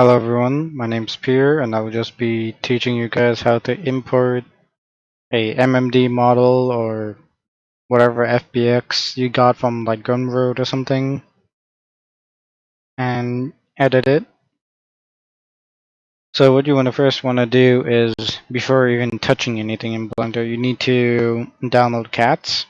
Hello everyone, my name's Pierre and I will just be teaching you guys how to import a MMD model or whatever FBX you got from like Gumroad or something and edit it. So what you first want to do is, before even touching anything in Blender, you need to download Cats.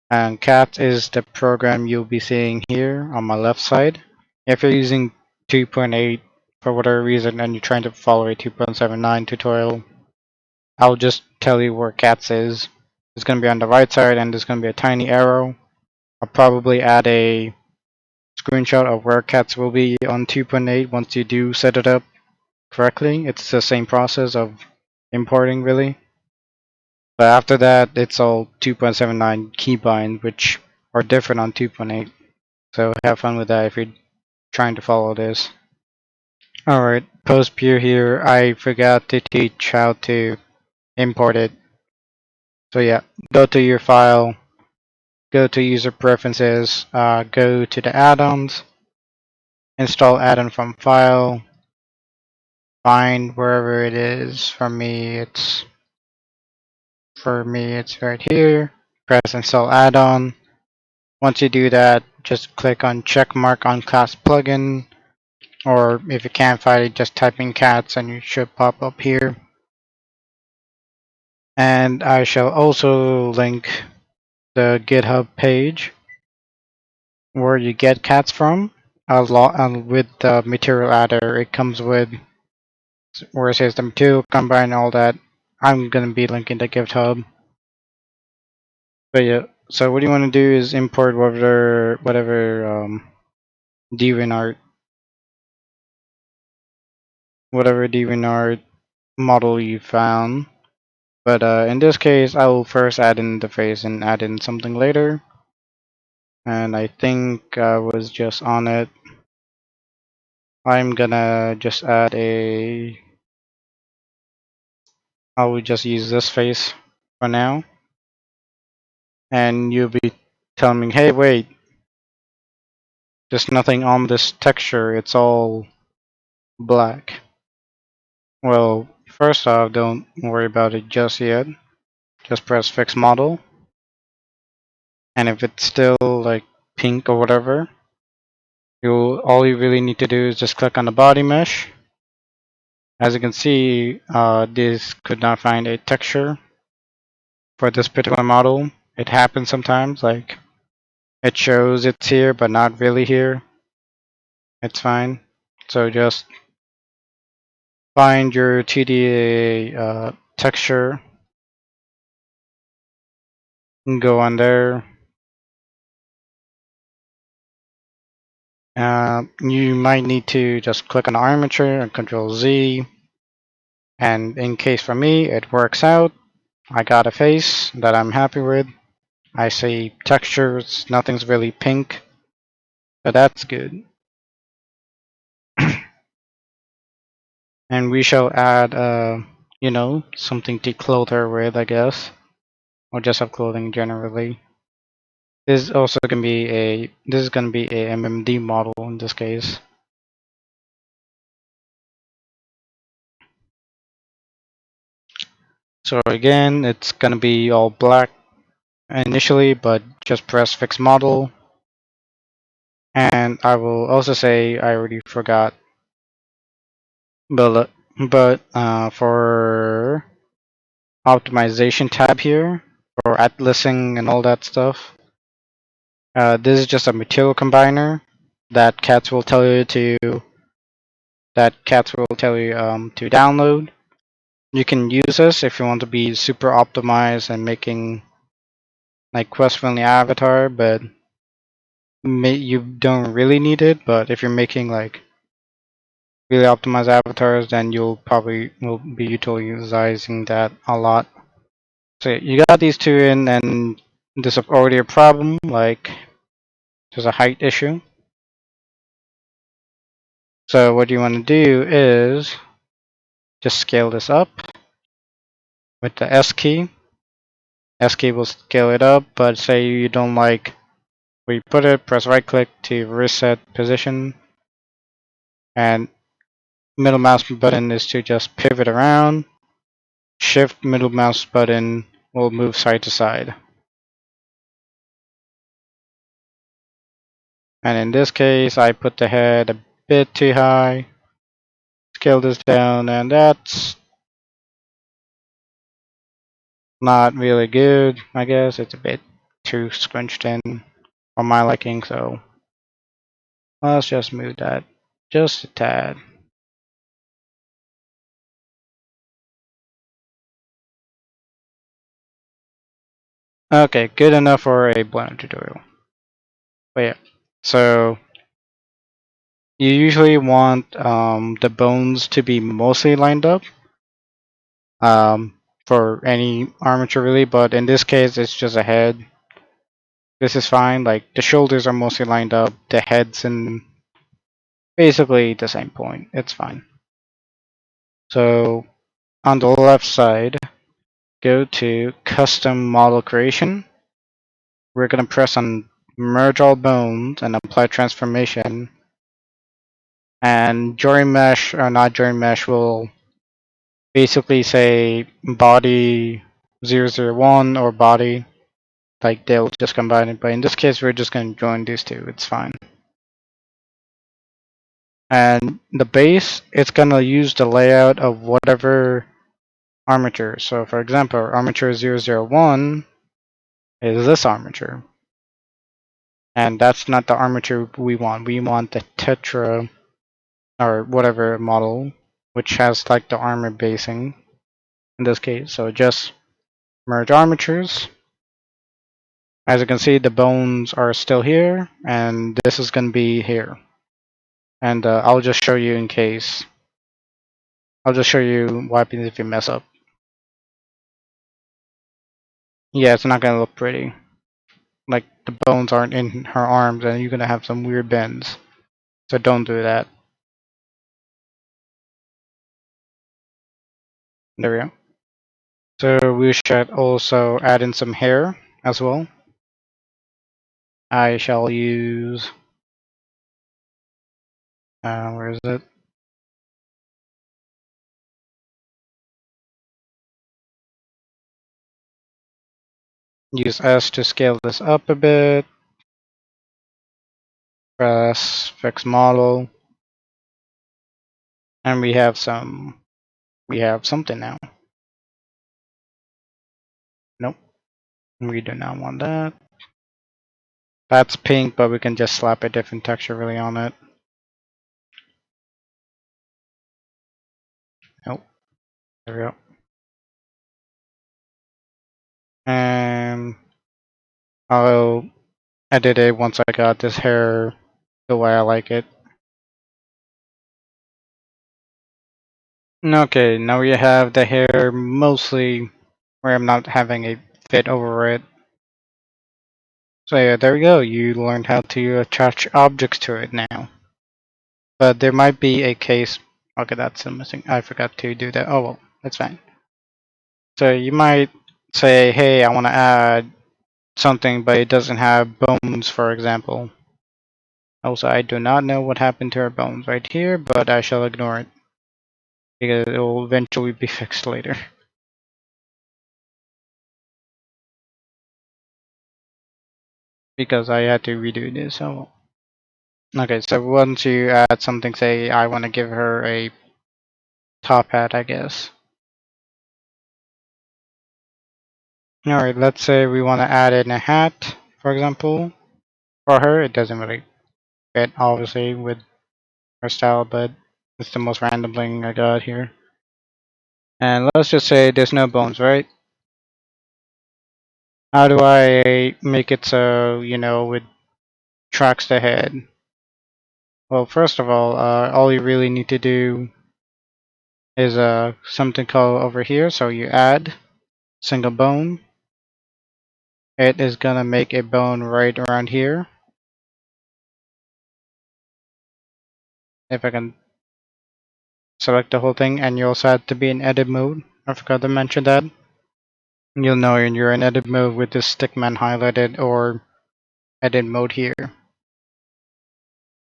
And Cats is the program you'll be seeing here on my left side. If you're using 2.8 for whatever reason and you're trying to follow a 2.79 tutorial, I'll just tell you where Cats is. It's going to be on the right side and there's going to be a tiny arrow. I'll probably add a screenshot of where Cats will be on 2.8 once you do set it up correctly. It's the same process of importing really. But after that, it's all 2.79 keybind, which are different on 2.8. So have fun with that if you're trying to follow this. Alright, post Peer here. I forgot to teach how to import it. So yeah, go to your file, go to user preferences, go to the add-ons, install add-on from file, find wherever it is. For me it's right here. Press install add-on. Once you do that, just click on check mark on class plugin, or if you can't find it, just type in cats and it should pop up here. And I shall also link the GitHub page where you get cats from. With the material adder, it comes with where it says the material combine all that. I'm gonna be linking the GitHub. But yeah, so what you want to do is import whatever DeviantArt model you found. But in this case, I will first add in the face and add in something later. And I think I was just on it. I'm gonna just add I will just use this face for now. And you'll be telling me, hey, wait, there's nothing on this texture, it's all black. Well, first off, don't worry about it just yet. Just press fix model. And if it's still like pink or whatever, all you really need to do is just click on the body mesh. As you can see, this could not find a texture for this particular model. It happens sometimes, like it shows it's here but not really here. It's fine. So just find your TDA texture and go on there. You might need to just click on armature and Control Z. And in case for me, it works out. I got a face that I'm happy with. I see textures, nothing's really pink, but that's good. And we shall add, something to clothe her with, I guess, or just have clothing generally. This is also gonna be a MMD model in this case. So again, it's gonna be all black initially, but just press fix model. And I will also say I already forgot, but for optimization tab here for atlasing and all that stuff, this is just a material combiner that Cats will tell you to download. You can use this if you want to be super optimized and making like quest-friendly avatar, but you don't really need it. But if you're making like really optimized avatars, then you'll probably will be utilizing that a lot. So you got these two in, and there's already a problem, like there's a height issue. So what you want to do is just scale this up with the S key. S key will scale it up, but say you don't like where you put it, press right click to reset position, and Middle mouse button is to just pivot around. Shift middle mouse button will move side to side. And in this case, I put the head a bit too high. Scale this down, and that's not really good. I guess it's a bit too scrunched in for my liking, so let's just move that just a tad. Okay, good enough for a Blender tutorial. But yeah, so you usually want the bones to be mostly lined up for any armature really, but in this case it's just a head. This is fine. Like the shoulders are mostly lined up, the head's in basically the same point. It's fine. So on the left side, go to Custom Model Creation. We're gonna press on Merge All Bones and apply Transformation. And Join Mesh or not Join Mesh will basically say Body 001 or Body. Like they'll just combine it. But in this case, we're just gonna join these two. It's fine. And the base, it's gonna use the layout of whatever armature. So for example, armature 001 is this armature. And that's not the armature we want. We want the Tetra or whatever model, which has like the armor basing in this case. So just merge armatures. As you can see, the bones are still here, and this is going to be here. And I'll just show you in case. I'll just show you what happens if you mess up. Yeah, it's not going to look pretty. Like the bones aren't in her arms, and you're going to have some weird bends. So don't do that. There we go. So we should also add in some hair as well. I shall use, where is it? Use S to scale this up a bit. Press fix model. And we have something now. Nope, we do not want that. That's pink, but we can just slap a different texture really on it. Nope, there we go. And I'll edit it once I got this hair the way I like it. Okay, now we have the hair mostly where I'm not having a fit over it. So yeah, there we go. You learned how to attach objects to it now. But there might be a case. Okay, that's still missing. I forgot to do that. Oh well, that's fine. So you might say, hey, I want to add something, but it doesn't have bones, for example. Also, I do not know what happened to her bones right here, but I shall ignore it because it will eventually be fixed later. Because I had to redo this. So okay, so once you add something, say I want to give her a top hat, I guess. Alright, let's say we want to add in a hat, for example, for her. It doesn't really fit, obviously, with her style, but it's the most random thing I got here. And let's just say there's no bones, right? How do I make it so, it tracks the head? Well, first of all you really need to do is something called over here. So you add single bone. It is gonna make a bone right around here. If I can select the whole thing, and you also have to be in edit mode. I forgot to mention that. You'll know when you're in edit mode with this stickman highlighted or edit mode here.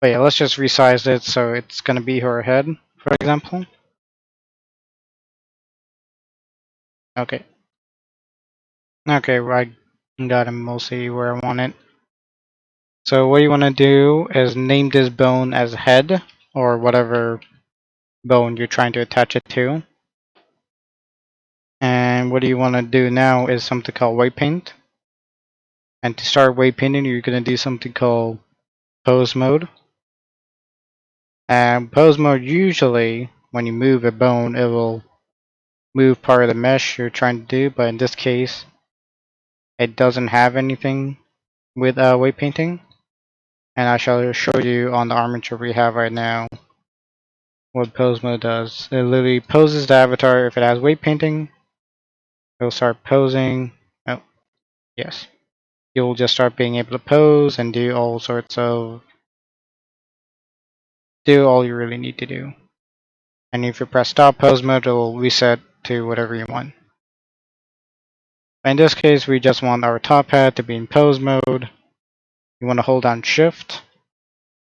But yeah, let's just resize it so it's gonna be her head. for example. Okay. Okay, I got him mostly where I want it. So what you want to do is name this bone as head or whatever bone you're trying to attach it to. And what you want to do now is something called weight paint. And to start weight painting, you're going to do something called pose mode. And pose mode, usually when you move a bone, it will move part of the mesh you're trying to do. But in this case, it doesn't have anything with weight painting. And I shall show you on the armature we have right now what pose mode does. It literally poses the avatar. If it has weight painting, it'll start posing. Oh, yes. You'll just start being able to pose and do all sorts of do all you really need to do. And if you press stop pose mode, it'll reset to whatever you want. In this case, we just want our top hat to be in pose mode. You want to hold down shift,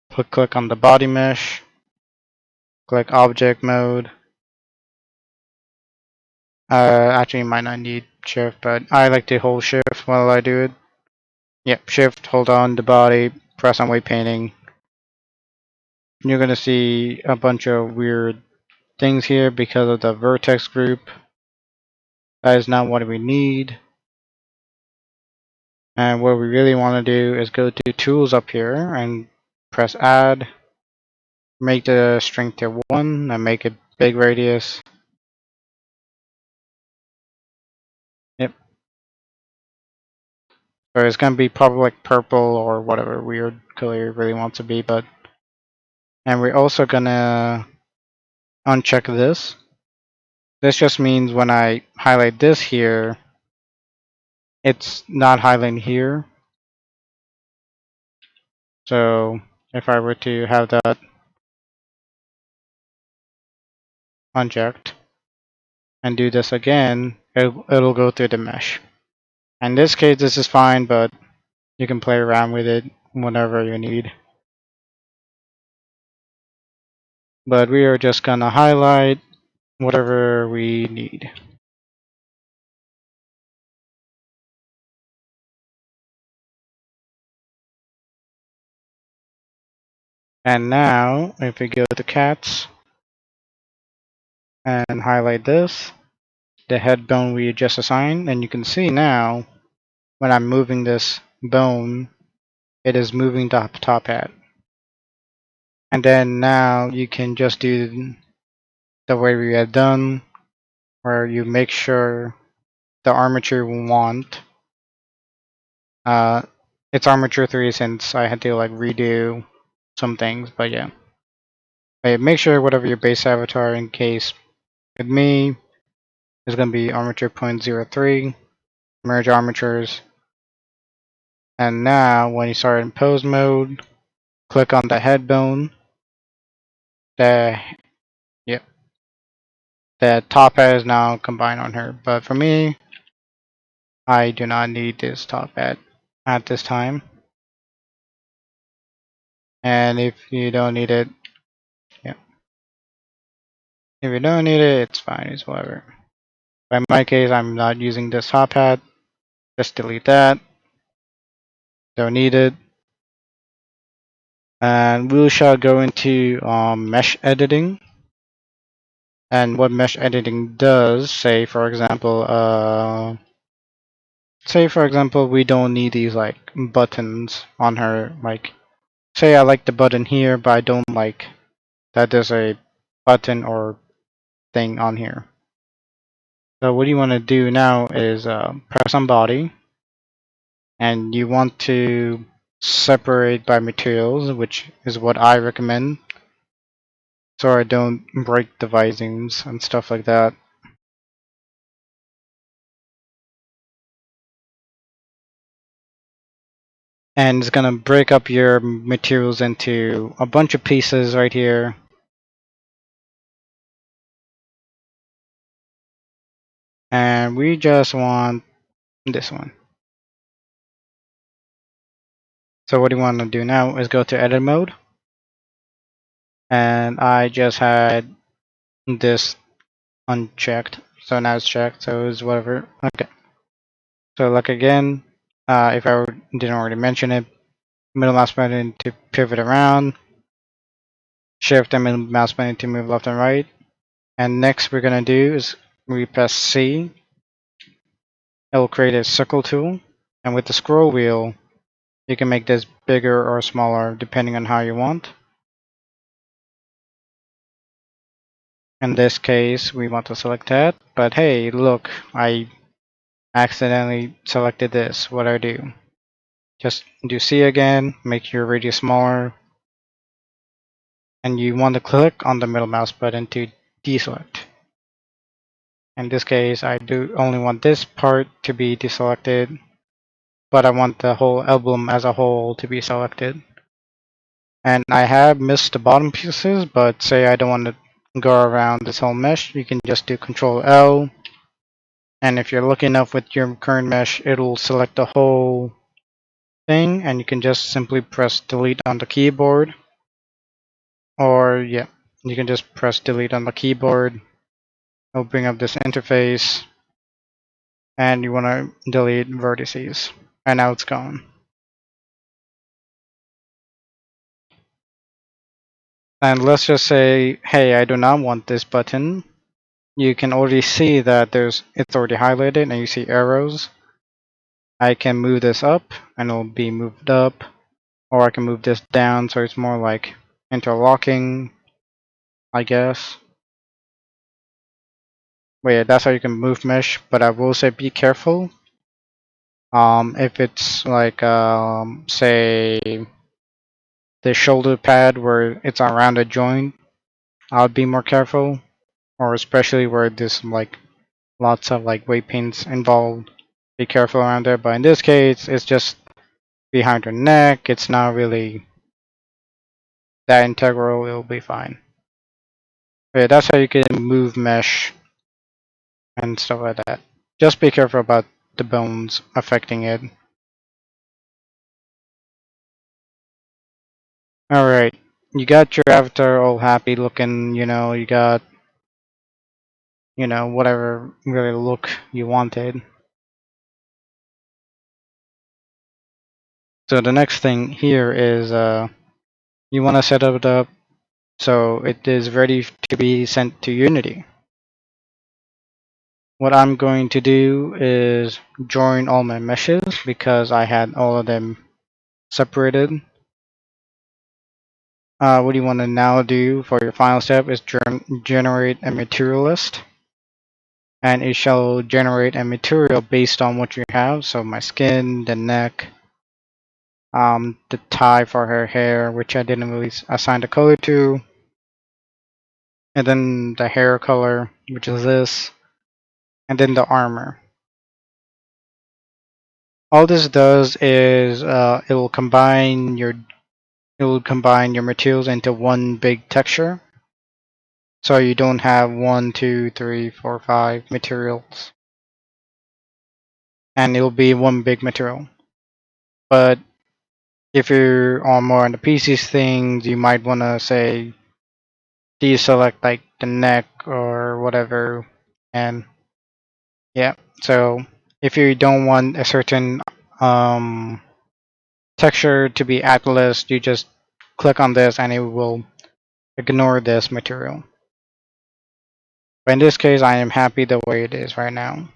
click on the body mesh, click object mode. Actually, you might not need shift, but I like to hold shift while I do it. Yep, shift, hold on the body, press on weight painting. You're gonna see a bunch of weird things here because of the vertex group. That is not what we need. And what we really want to do is go to tools up here and press add. Make the strength to 1 and make it big radius. Yep. So it's gonna be probably like purple or whatever weird color you really want to be, but and we're also gonna uncheck this. This just means when I highlight this here, it's not highlighting here. So if I were to have that unchecked and do this again, it'll go through the mesh. In this case, this is fine, but you can play around with it whenever you need. But we are just gonna highlight whatever we need. And now, if we go to cats and highlight this, the head bone we just assigned, and you can see now when I'm moving this bone, it is moving the top hat. And then now you can just do the way we had done, where you make sure the armature we want. It's armature 3 since I had to like redo some things, but yeah. Make sure whatever your base avatar, in case with me, is going to be armature 0.03, merge armatures. And now when you start in pose mode, click on the head bone. The yep, the top head is now combined on her. But for me, I do not need this top head at this time. And if you don't need it, yeah. If you don't need it, it's fine, it's whatever. But in my case, I'm not using this top hat. Just delete that. Don't need it. And we shall go into mesh editing. And what mesh editing does, say for example, we don't need these like buttons on her. Like, say I like the button here, but I don't like that there's a button or thing on here. So what you want to do now is press on body, and you want to separate by materials, which is what I recommend, so I don't break the visings and stuff like that. And it's gonna break up your materials into a bunch of pieces right here. And we just want this one. So what you want to do now is go to edit mode. And I just had this unchecked. So now it's checked, so it's whatever. Okay. So like again, if I didn't already mention it, middle mouse button to pivot around, shift and middle mouse button to move left and right. And next we're gonna do is we press C. It will create a circle tool, and with the scroll wheel, you can make this bigger or smaller depending on how you want. In this case, we want to select that, but hey, look, I accidentally selected this. What do I do? Just do C again, make your radius smaller, and you want to click on the middle mouse button to deselect. In this case, I do only want this part to be deselected, but I want the whole album as a whole to be selected. And I have missed the bottom pieces, but say I don't want to go around this whole mesh, you can just do Control L, and if you're lucky enough with your current mesh, it'll select the whole thing, and you can just simply press delete on the keyboard, or yeah, you can just press delete on the keyboard. It'll bring up this interface, and you want to delete vertices, and now it's gone. And let's just say, hey, I do not want this button. You can already see that it's already highlighted, and you see arrows. I can move this up, and it'll be moved up, or I can move this down, so it's more like interlocking, I guess. But yeah, that's how you can move mesh. But I will say be careful. If it's like say the shoulder pad where it's around a joint, I would be more careful, or especially where there's like lots of like weight paints involved. Be careful around there. But in this case, it's just behind your neck. It's not really that integral. It'll be fine. But yeah, that's how you can move mesh and stuff like that. Just be careful about the bones affecting it. Alright, you got your avatar all happy looking, you got, whatever really look you wanted. So the next thing here is you want to set it up so it is ready to be sent to Unity. What I'm going to do is join all my meshes because I had all of them separated. What you want to now do for your final step is generate a material list. And it shall generate a material based on what you have. So my skin, the neck, the tie for her hair, which I didn't really assign the color to, and then the hair color, which is this, and then the armor. All this does is it will combine your materials into one big texture, so you don't have 1, 2, 3, 4, 5 materials, and it'll be one big material. But if you're on more on the PCs things, you might want to say deselect like the neck or whatever, and yeah. So if you don't want a certain texture to be at the list, you just click on this and it will ignore this material. But in this case, I am happy the way it is right now.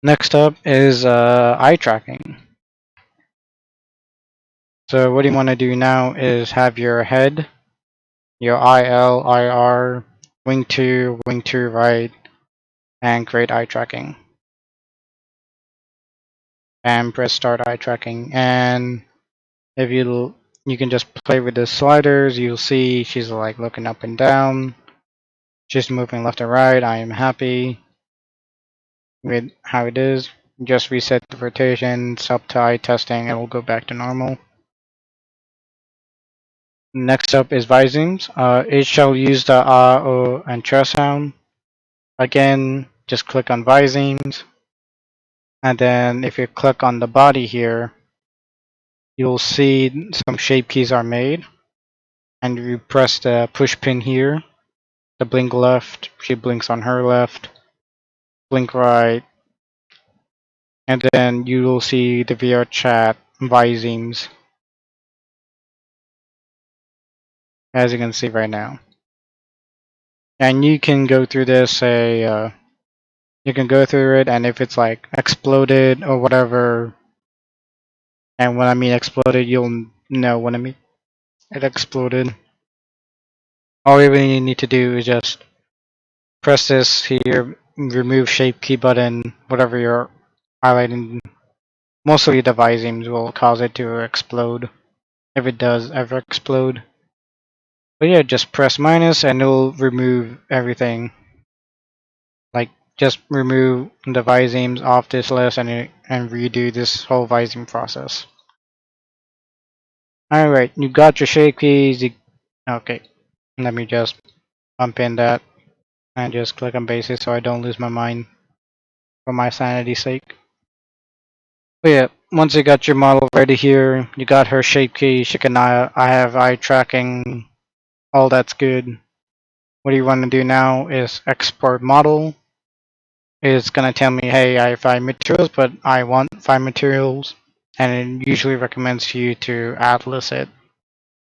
Next up is eye tracking. So what you want to do now is have your head, your IL, IR, wing 2 right, and create eye tracking. And press start eye tracking. And if you can just play with the sliders, you'll see she's like looking up and down. She's moving left and right. I am happy with how it is. Just reset the rotation, sub to eye testing, and we'll go back to normal. Next up is visings. It shall use the O, and ch sound. Again, just click on visings. And then if you click on the body here, you'll see some shape keys are made. and you press the push pin here, the blink left, she blinks on her left, blink right, and then you will see the VRChat Visemes, as you can see right now. And you can go through this, say, you can go through it, and if it's like exploded or whatever, and when I mean exploded, you'll know when I mean it exploded. All you really need to do is just press this here, remove shape key button, whatever you're highlighting. Mostly the Visemes will cause it to explode, if it does ever explode. But yeah, just press minus and it'll remove everything. Like, just remove the Visemes off this list and redo this whole Viseme process. Alright, you got your shape keys. Okay, let me just unpin that and just click on basic so I don't lose my mind for my sanity's sake. But yeah, once you got your model ready here, you got her shape key, she can I have eye tracking, all that's good. What you want to do now is export model. It's gonna tell me, hey, I have 5 materials, but I want 5 materials, and it usually recommends you to atlas it.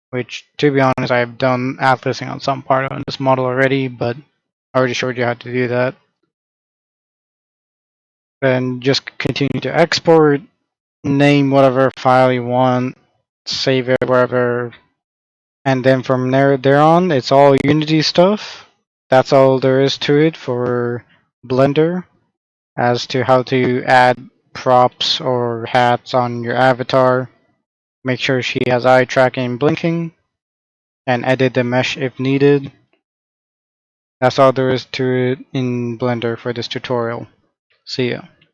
Which, to be honest, I've done atlasing on some part of this model already, but I already showed you how to do that. Then just continue to export, name whatever file you want, save it wherever, and then from there on, it's all Unity stuff. That's all there is to it for Blender as to how to add props or hats on your avatar. Make sure she has eye tracking and blinking, and edit the mesh if needed. That's all there is to it in Blender for this tutorial. See ya.